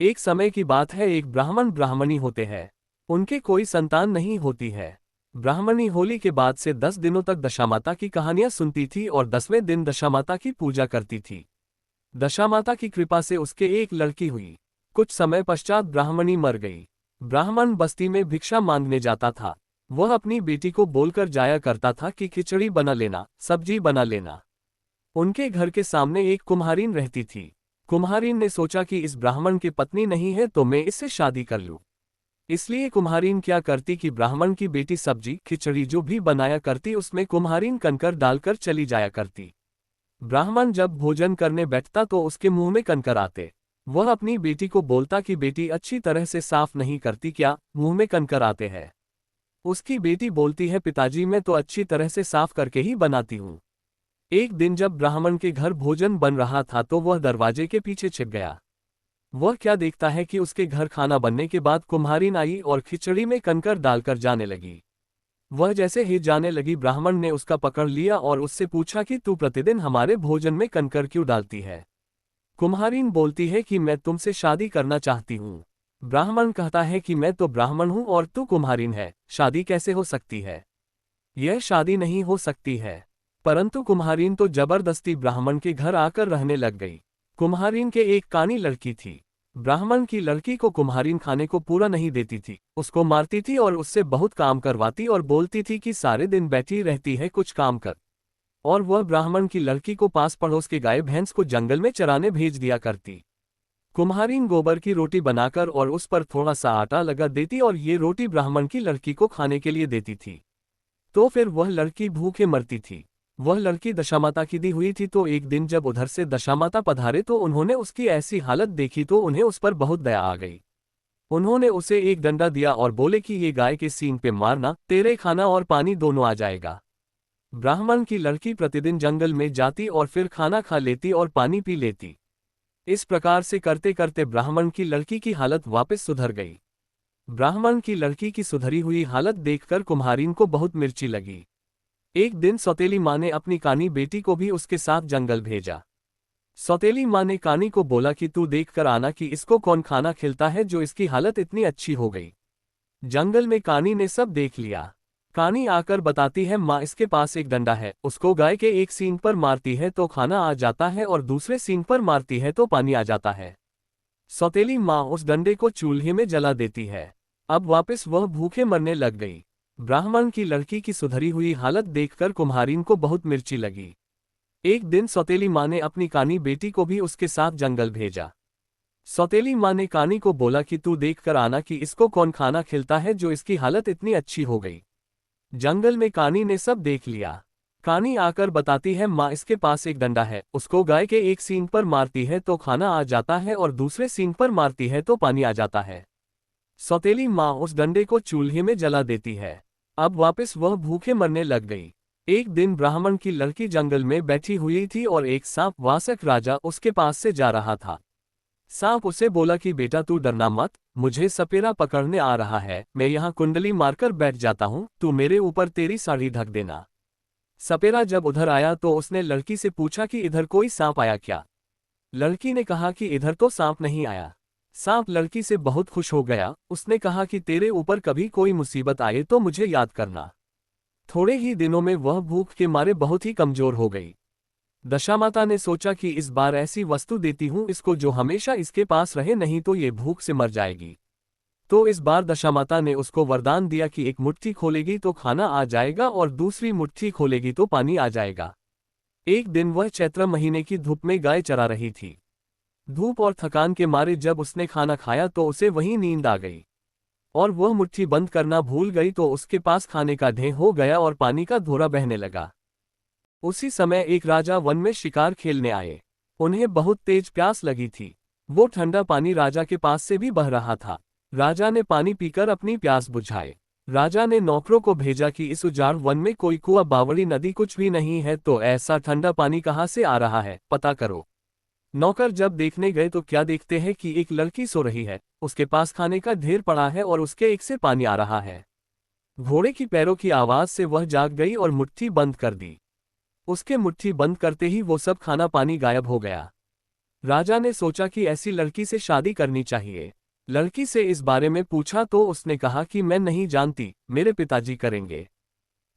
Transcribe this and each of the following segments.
एक समय की बात है, एक ब्राह्मण ब्राह्मणी होते हैं। उनके कोई संतान नहीं होती है। ब्राह्मणी होली के बाद से 10 दिनों तक दशामाता की कहानियां सुनती थी और 10वें दिन दशामाता की पूजा करती थी। दशामाता की कृपा से उसके एक लड़की हुई। कुछ समय पश्चात ब्राह्मणी मर गई। ब्राह्मण बस्ती में भिक्षा मांगने जाता था। वह अपनी बेटी को बोलकर जाया करता था कि खिचड़ी बना लेना, सब्जी बना लेना। उनके घर के सामने एक कुम्हारिन रहती थी। कुम्हारिन ने सोचा कि इस ब्राह्मण की पत्नी नहीं है तो मैं इससे शादी कर लूं। इसलिए कुम्हारिन क्या करती कि ब्राह्मण की बेटी सब्जी खिचड़ी जो भी बनाया करती उसमें कुम्हारिन कंकर डालकर चली जाया करती। ब्राह्मण जब भोजन करने बैठता तो उसके मुंह में कंकर आते। वह अपनी बेटी को बोलता कि बेटी अच्छी तरह से साफ नहीं करती क्या, मुंह में कंकर आते हैं। उसकी बेटी बोलती है पिताजी मैं तो अच्छी तरह से साफ करके ही बनाती हूँ। एक दिन जब ब्राह्मण के घर भोजन बन रहा था तो वह दरवाजे के पीछे छिप गया। वह क्या देखता है कि उसके घर खाना बनने के बाद कुम्हारिन आई और खिचड़ी में कंकर डालकर जाने लगी। वह जैसे ही जाने लगी ब्राह्मण ने उसका पकड़ लिया और उससे पूछा कि तू प्रतिदिन हमारे भोजन में कंकर क्यों डालती है। कुम्हारिन बोलती है कि मैं तुमसे शादी करना चाहती हूँ। ब्राह्मण कहता है कि मैं तो ब्राह्मण हूँ और तू कुम्हारिन है, शादी कैसे हो सकती है। यह शादी नहीं हो सकती है। परंतु कुम्हारिन तो जबरदस्ती ब्राह्मण के घर आकर रहने लग गई। कुम्हारिन के एक कानी लड़की थी। ब्राह्मण की लड़की को कुम्हारिन खाने को पूरा नहीं देती थी, उसको मारती थी और उससे बहुत काम करवाती और बोलती थी कि सारे दिन बैठी रहती है, कुछ काम कर। और वह ब्राह्मण की लड़की को पास पड़ोस के गाय भैंस को जंगल में चराने भेज दिया करती। कुम्हारिन गोबर की रोटी बनाकर और उस पर थोड़ा सा आटा लगा देती और ये रोटी ब्राह्मण की लड़की को खाने के लिए देती थी। तो फिर वह लड़की भूखे मरती थी। वह लड़की दशामाता की दी हुई थी। तो एक दिन जब उधर से दशामाता पधारे तो उन्होंने उसकी ऐसी हालत देखी तो उन्हें उस पर बहुत दया आ गई। उन्होंने उसे एक डंडा दिया और बोले कि ये गाय के सींग पे मारना, तेरे खाना और पानी दोनों आ जाएगा। ब्राह्मण की लड़की प्रतिदिन जंगल में जाती और फिर खाना खा लेती और पानी पी लेती। इस प्रकार से करते करते ब्राह्मण की लड़की की हालत वापस सुधर गई। ब्राह्मण की लड़की की सुधरी हुई हालत देखकर कुम्हारिन को बहुत मिर्ची लगी। एक दिन सौतेली माँ ने अपनी कानी बेटी को भी उसके साथ जंगल भेजा। सौतेली माँ ने कानी को बोला कि तू देख कर आना कि इसको कौन खाना खिलता है जो इसकी हालत इतनी अच्छी हो गई। जंगल में कानी ने सब देख लिया। कानी आकर बताती है माँ इसके पास एक डंडा है, उसको गाय के एक सींग पर मारती है तो खाना आ जाता है और दूसरे सींग पर मारती है तो पानी आ जाता है। सौतेली माँ उस डंडे को चूल्हे में जला देती है। अब वापस वह भूखे मरने लग गई। ब्राह्मण की लड़की की सुधरी हुई हालत देखकर कुम्हारिन को बहुत मिर्ची लगी। एक दिन सौतेली माँ ने अपनी कानी बेटी को भी उसके साथ जंगल भेजा। सौतेली माँ ने कानी को बोला कि तू देख कर आना कि इसको कौन खाना खिलता है जो इसकी हालत इतनी अच्छी हो गई। जंगल में कानी ने सब देख लिया। कानी आकर बताती है माँ इसके पास एक डंडा है, उसको गाय के एक सींग पर मारती है तो खाना आ जाता है और दूसरे सींग पर मारती है तो पानी आ जाता है। सौतेली माँ उस डंडे को चूल्हे में जला देती है। अब वापस वह भूखे मरने लग गई। एक दिन ब्राह्मण की लड़की जंगल में बैठी हुई थी और एक सांप वासक राजा उसके पास से जा रहा था। सांप उसे बोला कि बेटा तू डरना मत, मुझे सपेरा पकड़ने आ रहा है, मैं यहाँ कुंडली मारकर बैठ जाता हूँ, तू मेरे ऊपर तेरी साड़ी ढक देना। सपेरा जब उधर आया तो उसने लड़की से पूछा कि इधर कोई सांप आया क्या। लड़की ने कहा कि इधर तो सांप नहीं आया। सांप लड़की से बहुत खुश हो गया। उसने कहा कि तेरे ऊपर कभी कोई मुसीबत आए तो मुझे याद करना। थोड़े ही दिनों में वह भूख के मारे बहुत ही कमजोर हो गई। दशामाता ने सोचा कि इस बार ऐसी वस्तु देती हूँ इसको जो हमेशा इसके पास रहे, नहीं तो ये भूख से मर जाएगी। तो इस बार दशामाता ने उसको वरदान दिया कि एक मुट्ठी खोलेगी तो खाना आ जाएगा और दूसरी मुट्ठी खोलेगी तो पानी आ जाएगा। एक दिन वह चैत्र महीने की धूप में गाय चरा रही थी। धूप और थकान के मारे जब उसने खाना खाया तो उसे वहीं नींद आ गई और वह मुट्ठी बंद करना भूल गई तो उसके पास खाने का ढेर हो गया और पानी का धोरा बहने लगा। उसी समय एक राजा वन में शिकार खेलने आए। उन्हें बहुत तेज प्यास लगी थी। वो ठंडा पानी राजा के पास से भी बह रहा था। राजा ने पानी पीकर अपनी प्यास बुझाए। राजा ने नौकरों को भेजा कि इस उजाड़ वन में कोई कुआं, बावड़ी, नदी कुछ भी नहीं है तो ऐसा ठंडा पानी कहाँ से आ रहा है, पता करो। नौकर जब देखने गए तो क्या देखते हैं कि एक लड़की सो रही है, उसके पास खाने का ढेर पड़ा है और उसके एक से पानी आ रहा है। घोड़े की पैरों की आवाज से वह जाग गई और मुट्ठी बंद कर दी। उसके मुट्ठी बंद करते ही वो सब खाना पानी गायब हो गया। राजा ने सोचा कि ऐसी लड़की से शादी करनी चाहिए। लड़की से इस बारे में पूछा तो उसने कहा कि मैं नहीं जानती, मेरे पिताजी करेंगे।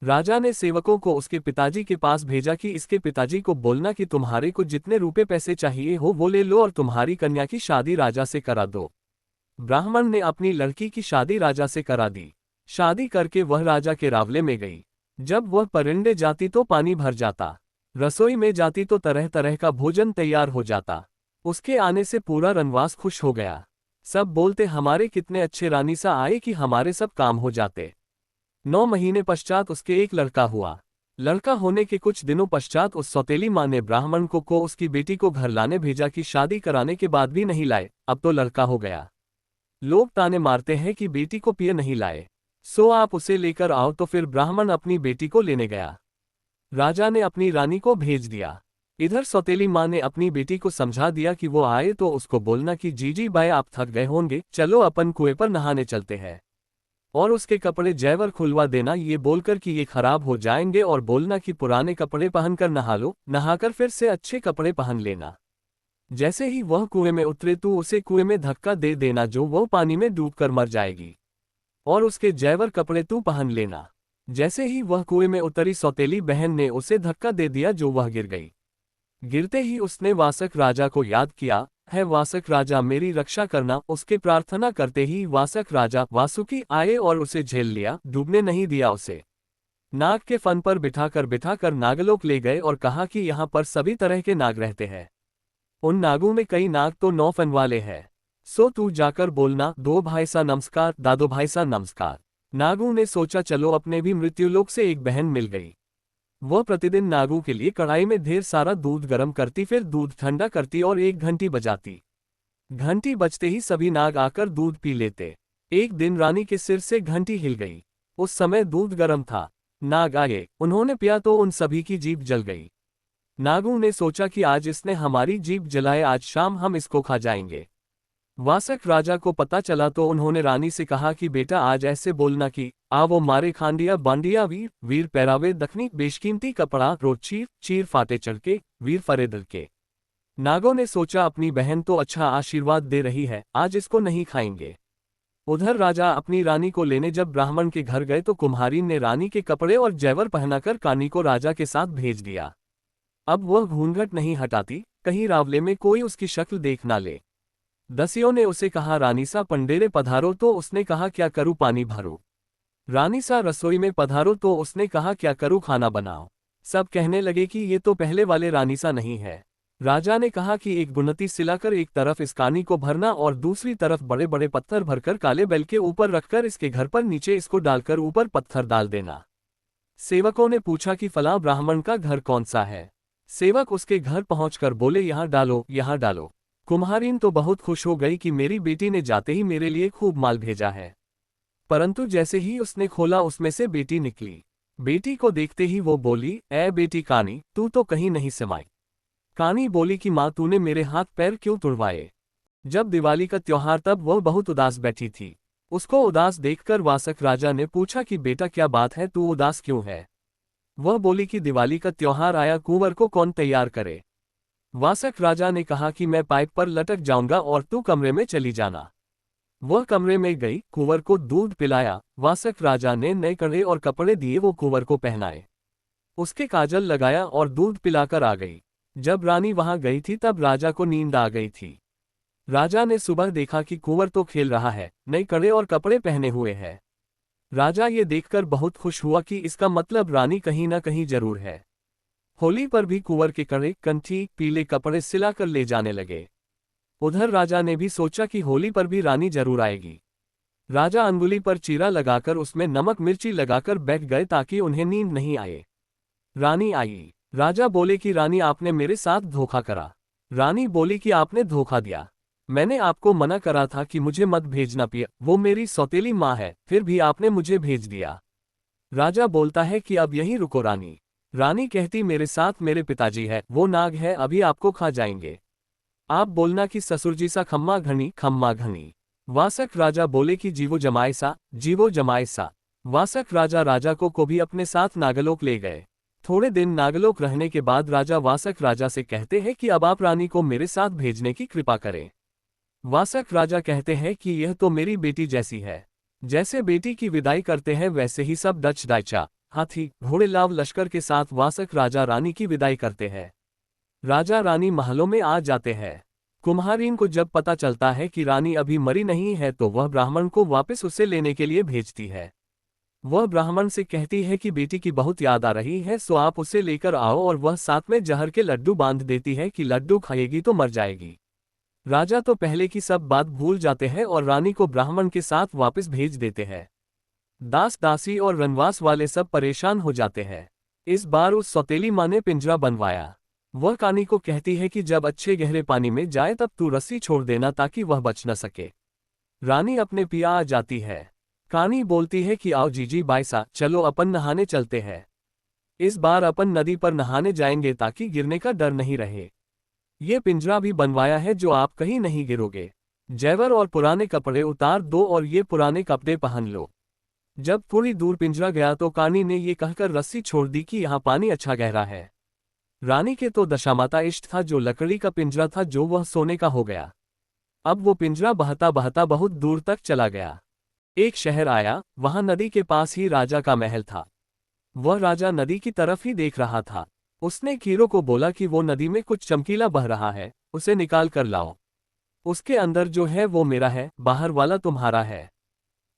राजा ने सेवकों को उसके पिताजी के पास भेजा कि इसके पिताजी को बोलना कि तुम्हारे को जितने रुपए पैसे चाहिए हो वो ले लो और तुम्हारी कन्या की शादी राजा से करा दो। ब्राह्मण ने अपनी लड़की की शादी राजा से करा दी। शादी करके वह राजा के रावले में गई। जब वह परिंदे जाती तो पानी भर जाता, रसोई में जाती तो तरह तरह का भोजन तैयार हो जाता। उसके आने से पूरा रनवास खुश हो गया। सब बोलते हमारे कितने अच्छे रानी सा आए कि हमारे सब काम हो जाते। 9 महीने पश्चात उसके एक लड़का हुआ। लड़का होने के कुछ दिनों पश्चात उस सौतेली माँ ने ब्राह्मण को उसकी बेटी को घर लाने भेजा कि शादी कराने के बाद भी नहीं लाए, अब तो लड़का हो गया। लोग ताने मारते हैं कि बेटी को पिए नहीं लाए, सो आप उसे लेकर आओ। तो फिर ब्राह्मण अपनी बेटी को लेने गया। राजा ने अपनी रानी को भेज दिया। इधर सौतेली माँ ने अपनी बेटी को समझा दिया कि वो आए तो उसको बोलना कि जीजी भाई आप थक गए होंगे, चलो अपन कुएं पर नहाने चलते हैं। और उसके कपड़े जैवर खुलवा देना ये बोलकर कि ये खराब हो जाएंगे, और बोलना कि पुराने कपड़े पहनकर नहा लो, नहाकर फिर से अच्छे कपड़े पहन लेना। जैसे ही वह कुएं में उतरे तो उसे कुएं में धक्का दे देना जो वह पानी में डूबकर मर जाएगी, और उसके जैवर कपड़े तू पहन लेना। जैसे ही वह कुएं में उतरी सौतेली बहन ने उसे धक्का दे दिया जो वह गिर गई। गिरते ही उसने वासक राजा को याद किया, है वासक राजा मेरी रक्षा करना। उसके प्रार्थना करते ही वासक राजा वासुकी आए और उसे झेल लिया, डूबने नहीं दिया उसे। नाग के फन पर बिठाकर नागलोक ले गए और कहा कि यहाँ पर सभी तरह के नाग रहते हैं। उन नागों में कई नाग तो 9 फन वाले हैं, सो तू जाकर बोलना 2 भाई सा नमस्कार, दादो भाई सा नमस्कार। नागों ने सोचा चलो अपने भी मृत्युलोक से एक बहन मिल गई। वह प्रतिदिन नागों के लिए कढ़ाई में ढेर सारा दूध गर्म करती, फिर दूध ठंडा करती और एक घंटी बजाती। घंटी बजते ही सभी नाग आकर दूध पी लेते। एक दिन रानी के सिर से घंटी हिल गई। उस समय दूध गर्म था। नाग आए, उन्होंने पिया तो उन सभी की जीभ जल गई। नागों ने सोचा कि आज इसने हमारी जीभ जलाए, आज शाम हम इसको खा जाएंगे। वासक राजा को पता चला तो उन्होंने रानी से कहा कि बेटा आज ऐसे बोलना कि आवो मारे खांडिया बांडिया वीर, वीर पैरावे दखनी बेशकीमती कपड़ा रोचीर चीर फाटे चढ़के, वीर फरे दल के। नागों ने सोचा अपनी बहन तो अच्छा आशीर्वाद दे रही है, आज इसको नहीं खाएंगे। उधर राजा अपनी रानी को लेने जब ब्राह्मण के घर गए तो कुम्हारी ने रानी के कपड़े और जैवर पहनाकर कानी को राजा के साथ भेज दिया। अब वह घूंघट नहीं हटाती, कहीं रावले में कोई उसकी शक्ल देख ना ले। दसियों ने उसे कहा रानी सा पंडेरे पधारो, तो उसने कहा क्या करूं पानी भरो। रानी सा रसोई में पधारो, तो उसने कहा क्या करूं खाना बनाओ। सब कहने लगे कि ये तो पहले वाले रानी सा नहीं है। राजा ने कहा कि एक गुनती सिलाकर एक तरफ इस कानी को भरना और दूसरी तरफ बड़े बड़े पत्थर भरकर काले बैल के ऊपर रखकर इसके घर पर नीचे इसको डालकर ऊपर पत्थर डाल देना। सेवकों ने पूछा कि फलां ब्राह्मण का घर कौन सा है। सेवक उसके घर पहुंचकर बोले यहाँ डालो, यहाँ डालो। कुम्हारीन तो बहुत खुश हो गई कि मेरी बेटी ने जाते ही मेरे लिए खूब माल भेजा है। परंतु जैसे ही उसने खोला उसमें से बेटी निकली। बेटी को देखते ही वो बोली, ऐ बेटी कानी, तू तो कहीं नहीं समाई। कानी बोली कि माँ तूने मेरे हाथ पैर क्यों तुड़वाए। जब दिवाली का त्योहार तब वह बहुत उदास बैठी थी। उसको उदास देखकर वासक राजा ने पूछा कि बेटा क्या बात है, तू उदास क्यों है। वह बोली कि दिवाली का त्योहार आया, कुंवर को कौन तैयार करे। वासक राजा ने कहा कि मैं पाइप पर लटक जाऊंगा और तू कमरे में चली जाना। वह कमरे में गई, कुंवर को दूध पिलाया। वासक राजा ने नए कड़े और कपड़े दिए, वो कुंवर को पहनाए। उसके काजल लगाया और दूध पिलाकर आ गई। जब रानी वहां गई थी तब राजा को नींद आ गई थी। राजा ने सुबह देखा कि कुंवर तो खेल रहा है, नए कड़े और कपड़े पहने हुए है। राजा ये देखकर बहुत खुश हुआ कि इसका मतलब रानी कहीं ना कहीं जरूर है। होली पर भी कुंवर के कड़े, कंठी, पीले कपड़े सिलाकर ले जाने लगे। उधर राजा ने भी सोचा कि होली पर भी रानी जरूर आएगी। राजा अंगुली पर चीरा लगाकर उसमें नमक मिर्ची लगाकर बैठ गए ताकि उन्हें नींद नहीं आए। रानी आई। राजा बोले कि रानी आपने मेरे साथ धोखा करा। रानी बोली कि आपने धोखा दिया। मैंने आपको मना करा था कि मुझे मत भेजना पिया, वो मेरी सौतेली माँ है, फिर भी आपने मुझे भेज दिया। राजा बोलता है कि अब यहीं रुको रानी। रानी कहती मेरे साथ मेरे पिताजी है, वो नाग है, अभी आपको खा जाएंगे। आप बोलना कि ससुरजी सा खम्मा घनी खम्मा घनी। वासक राजा बोले कि जीवो जमाए सा, जीवो जमाए सा। वासक राजा को भी अपने साथ नागलोक ले गए। थोड़े दिन नागलोक रहने के बाद राजा वासक राजा से कहते हैं कि अब आप रानी को मेरे साथ भेजने की कृपा करें। वासक राजा कहते हैं कि यह तो मेरी बेटी जैसी है। जैसे बेटी की विदाई करते हैं वैसे ही सब डच डायचा, हाथी, घोड़े लाव लश्कर के साथ वासक राजा रानी की विदाई करते हैं। राजा रानी महलों में आ जाते हैं। कुम्हारीन को जब पता चलता है कि रानी अभी मरी नहीं है तो वह ब्राह्मण को वापस उसे लेने के लिए भेजती है। वह ब्राह्मण से कहती है कि बेटी की बहुत याद आ रही है, सो आप उसे लेकर आओ, और वह साथ में जहर के लड्डू बांध देती है कि लड्डू खाएगी तो मर जाएगी। राजा तो पहले की सब बात भूल जाते हैं और रानी को ब्राह्मण के साथ वापस भेज देते हैं। दास दासी और रनवास वाले सब परेशान हो जाते हैं। इस बार उस सौतेली माँ ने पिंजरा बनवाया। वह कानी को कहती है कि जब अच्छे गहरे पानी में जाए तब तू रस्सी छोड़ देना ताकि वह बच न सके। रानी अपने पिया आ जाती है। कानी बोलती है कि आओ जीजी बाईसा, चलो अपन नहाने चलते हैं। इस बार अपन नदी पर नहाने जाएंगे ताकि गिरने का डर नहीं रहे। ये पिंजरा भी बनवाया है जो आप कहीं नहीं गिरोगे। जेवर और पुराने कपड़े उतार दो और ये पुराने कपड़े पहन लो। जब थोड़ी दूर पिंजरा गया तो कानी ने ये कहकर रस्सी छोड़ दी कि यहाँ पानी अच्छा गहरा है। रानी के तो दशामाता इष्ट था जो लकड़ी का पिंजरा था जो वह सोने का हो गया। अब वो पिंजरा बहता बहता बहुत दूर तक चला गया। एक शहर आया, वहां नदी के पास ही राजा का महल था। वह राजा नदी की तरफ ही देख रहा था। उसने कीरों को बोला कि वो नदी में कुछ चमकीला बह रहा है, उसे निकाल कर लाओ। उसके अंदर जो है वो मेरा है, बाहर वाला तुम्हारा है।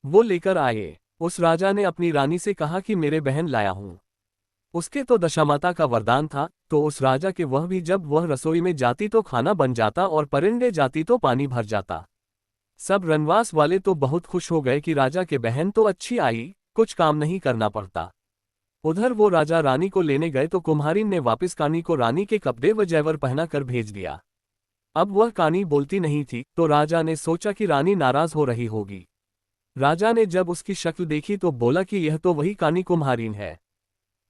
वो लेकर आए। उस राजा ने अपनी रानी से कहा कि मेरे बहन लाया हूं। उसके तो दशामाता का वरदान था, तो उस राजा के वह भी जब वह रसोई में जाती तो खाना बन जाता और परिंदे जाती तो पानी भर जाता। सब रनवास वाले तो बहुत खुश हो गए कि राजा के बहन तो अच्छी आई, कुछ काम नहीं करना पड़ता। उधर वो राजा रानी को लेने गए तो कुम्हारीन ने वापस कानी को रानी के कपड़े व जेवर पहना कर भेज दिया। अब वह कानी बोलती नहीं थी तो राजा ने सोचा कि रानी नाराज हो रही होगी। राजा ने जब उसकी शक्ल देखी तो बोला कि यह तो वही कानी कुम्हारीन है।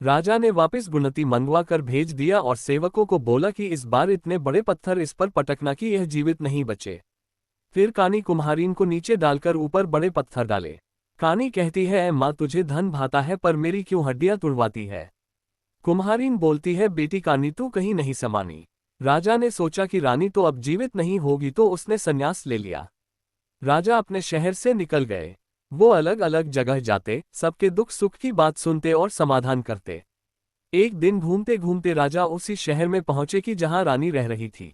राजा ने वापस गुणती मंगवा कर भेज दिया और सेवकों को बोला कि इस बार इतने बड़े पत्थर इस पर पटकना कि यह जीवित नहीं बचे। फिर कानी कुम्हारीन को नीचे डालकर ऊपर बड़े पत्थर डाले। कानी कहती है, माँ तुझे धन भाता है पर मेरी क्यों हड्डियां तुड़वाती है। कुम्हारीन बोलती है, बेटी कानी तू कहीं नहीं समानी। राजा ने सोचा कि रानी तो अब जीवित नहीं होगी तो उसने संन्यास ले लिया। राजा अपने शहर से निकल गए। वो अलग अलग जगह जाते, सबके दुख सुख की बात सुनते और समाधान करते। एक दिन घूमते घूमते राजा उसी शहर में पहुंचे कि जहां रानी रह रही थी।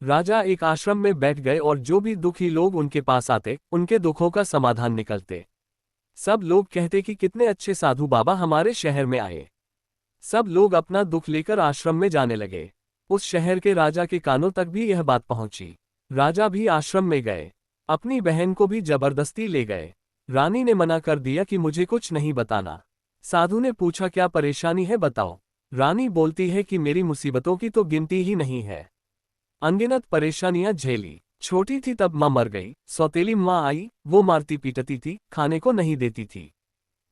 राजा एक आश्रम में बैठ गए और जो भी दुखी लोग उनके पास आते उनके दुखों का समाधान निकलते। सब लोग कहते कि कितने अच्छे साधु बाबा हमारे शहर में आए। सब लोग अपना दुख लेकर आश्रम में जाने लगे। उस शहर के राजा के कानों तक भी यह बात पहुंची। राजा भी आश्रम में गए, अपनी बहन को भी जबरदस्ती ले गए। रानी ने मना कर दिया कि मुझे कुछ नहीं बताना। साधु ने पूछा, क्या परेशानी है बताओ। रानी बोलती है कि मेरी मुसीबतों की तो गिनती ही नहीं है, अनगिनत परेशानियां झेली। छोटी थी तब माँ मर गई, सौतेली माँ आई, वो मारती पीटती थी, खाने को नहीं देती थी।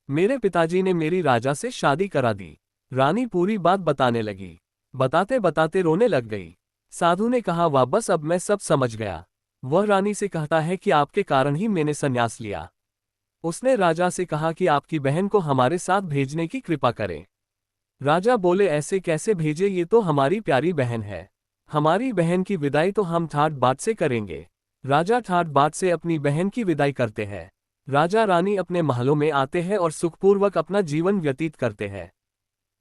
मेरे पिताजी ने मेरी राजा से शादी करा दी। रानी पूरी बात बताने लगी। बताते बताते रोने लग गई। साधु ने कहा, वाह बस अब मैं सब समझ गया। वह रानी से कहता है कि आपके कारण ही मैंने संन्यास लिया। उसने राजा से कहा कि आपकी बहन को हमारे साथ भेजने की कृपा करें। राजा बोले, ऐसे कैसे भेजे, ये तो हमारी प्यारी बहन है। हमारी बहन की विदाई तो हम ठाट बाट से करेंगे। राजा ठाट बाट से अपनी बहन की विदाई करते हैं। राजा रानी अपने महलों में आते हैं और सुखपूर्वक अपना जीवन व्यतीत करते हैं।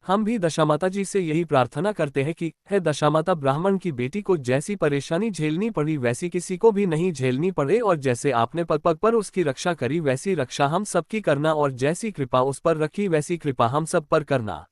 हम भी दशामाता जी से यही प्रार्थना करते हैं कि हे दशामाता, ब्राह्मण की बेटी को जैसी परेशानी झेलनी पड़ी वैसी किसी को भी नहीं झेलनी पड़े, और जैसे आपने पग पग पर उसकी रक्षा करी वैसी रक्षा हम सबकी करना, और जैसी कृपा उस पर रखी वैसी कृपा हम सब पर करना।